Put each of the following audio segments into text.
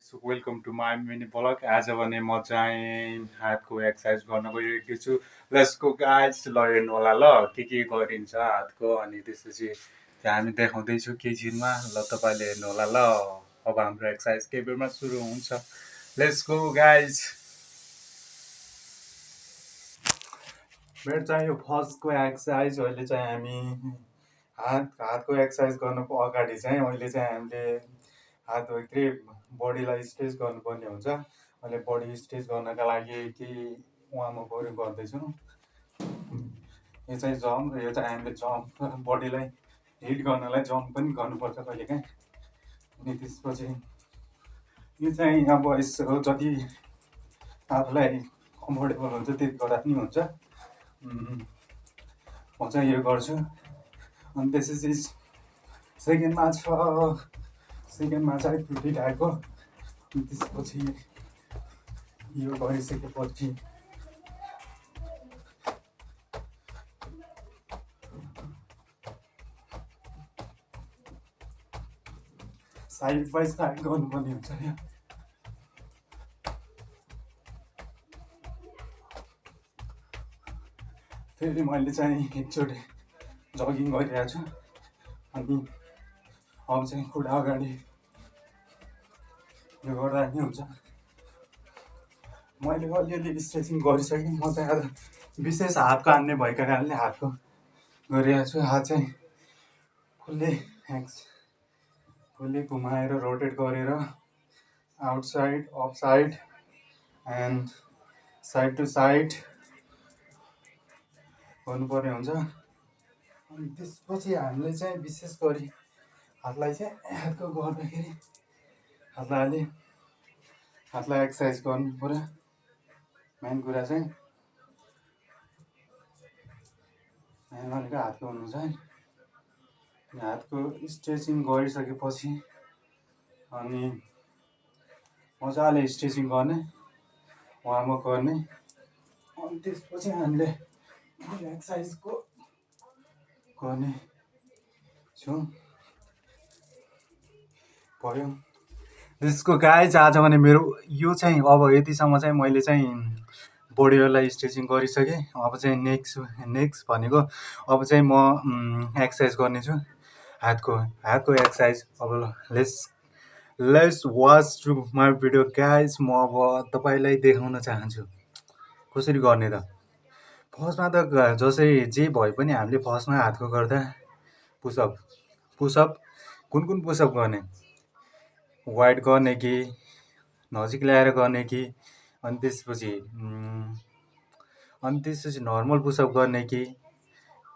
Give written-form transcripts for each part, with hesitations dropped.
So welcome to my mini blog. आज भने म चाहिँ हातको एक्सर्साइज गर्न गइरहेको छु। लेट्स गो गाइस, ल हेर्नुहोला ल के गरिन्छ हातको, अनि त्यसपछि हामी देखाउँदैछु केही चिजमा। ल तपाईँले हेर्नुहोला ल। अब हाम्रो एक्सर्साइज केही बेरमा सुरु हुन्छ। Let's go guys. मेरो चाहिँ यो फर्स्टको एक्सर्साइज। अहिले चाहिँ हामी हातको एक्सर्साइज गर्नुको अगाडि चाहिँ अहिले चाहिँ हामीले हातभित्रै बडीलाई स्ट्रेच गर्नुपर्ने हुन्छ। अहिले बडी स्ट्रेच गर्नका लागि केही वार्मअपहरू गर्दैछौँ। यो चाहिँ जम्प, यो चाहिँ हामीले जम्प बडीलाई हिट गर्नलाई जम्प पनि गर्नुपर्छ कहिलेकाहीँ। अनि त्यसपछि यो चाहिँ अब यसो जति आफूलाई कम्फर्टेबल हुन्छ त्यति गर्दा पनि हुन्छ। म चाहिँ यो गर्छु। अनि त्यसपछि सेकेन्डमा चाहिँ 50 टाइपको। त्यसपछि यो गरिसकेपछि साइड बाई साइड गर्नुपर्ने हुन्छ क्या। फेरि मैले चाहिँ एकचोटि जगिङ गरिरहेको छु। अनि अब चाहिँ खुट्टा अगाडि यो गर्दा नि हुन्छ। मैले अलिअलि स्ट्रेचिङ गरिसकेँ। म चाहिँ आज विशेष हात कान्ने भएका कारणले हातको गरिरहेको छु। हात चाहिँ फुल्ली घुमाएर रोटेट गरेर outside, upside and side to side गर्नुपर्ने हुन्छ। अनि त्यसपछि हामीले चाहिँ विशेष गरी हातलाई चाहिँ हातको गर्दाखेरि हातलाई एक्सर्साइज गर्नु पर्यो। मेन कुरा चाहिँ मेन भनेको हातको हुनु चाहिँ। हातको स्ट्रेचिङ गरिसकेपछि अनि मजाले स्ट्रेचिङ गर्ने, वार्मअप गर्ने। अनि त्यसपछि हामीले एक्सर्साइजको गर्ने छौँ भयो। त्यसको गाइज आज भने मेरो यो चाहिँ अब यतिसम्म चाहिँ मैले चाहिँ बडीलाई स्ट्रेचिङ गरिसकेँ। अब चाहिँ नेक्स्ट भनेको अब चाहिँ म एक्सर्साइज गर्नेछु हातको एक्सर्साइज। अब let's watch to my video guys. म अब तपाईँलाई देखाउन चाहन्छु कसरी गर्ने त। फर्स्टमा त जसै जे भए पनि हामीले फर्स्टमा हातको गर्दा पुसअप कुन पुसअप गर्ने, वाइड गर्ने कि नजिक ल्याएर गर्ने कि, अनि त्यसपछि नर्मल पुसअप गर्ने कि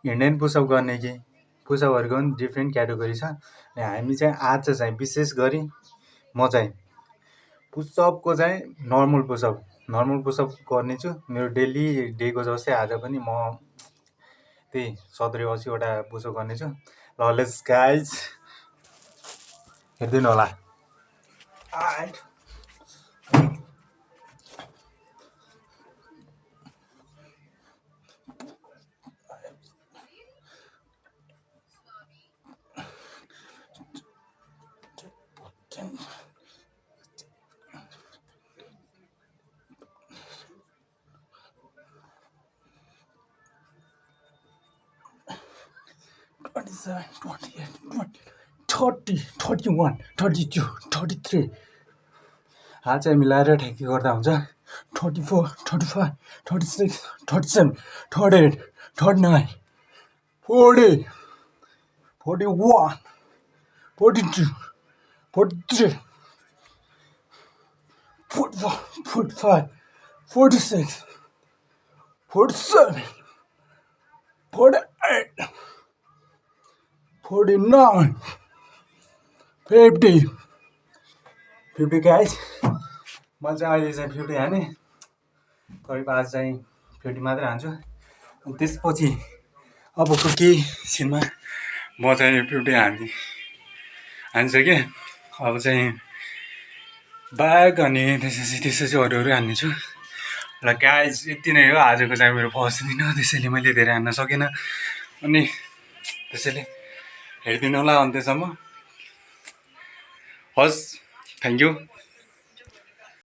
इन्डियन पुसअप गर्ने कि। पुसअपहरूको पनि डिफ्रेन्ट क्याटेगोरी छ। हामी चाहिँ आज चाहिँ विशेष गरी म चाहिँ पुसअपको चाहिँ नर्मल पुसअप गर्नेछु। मेरो डेको जस्तै आज पनि म त्यही 70-80वटा पुसअप गर्नेछु। ल लेट्स गाइज हेरिदिनु होला। $27, $28, $30, $31, $32, $33 हात चाहिँ मिलाएर ठ्याक्कै गर्दा हुन्छ। 34, 35, 36, 37, 38, 39, 40, 41, 42, 43, 44, 45, 46, 47, 48, 49, 50 गाइज। म चाहिँ अहिले चाहिँ 50 हाने। करिब आज चाहिँ 50 मात्रै हान्छु। अनि त्यसपछि अबको केही छिनमा म चाहिँ 50 हान्छु। अब चाहिँ ब्याक अनि त्यसपछि अरू हान्नेछु। र गाइज यति नै हो आजको चाहिँ मेरो फर्स्ट दिन हो, त्यसैले मैले धेरै हान्न सकिनँ। अनि त्यसैले हेरिदिनु होला अन्त्यसम्म। हस्, थ्याङ्क यू।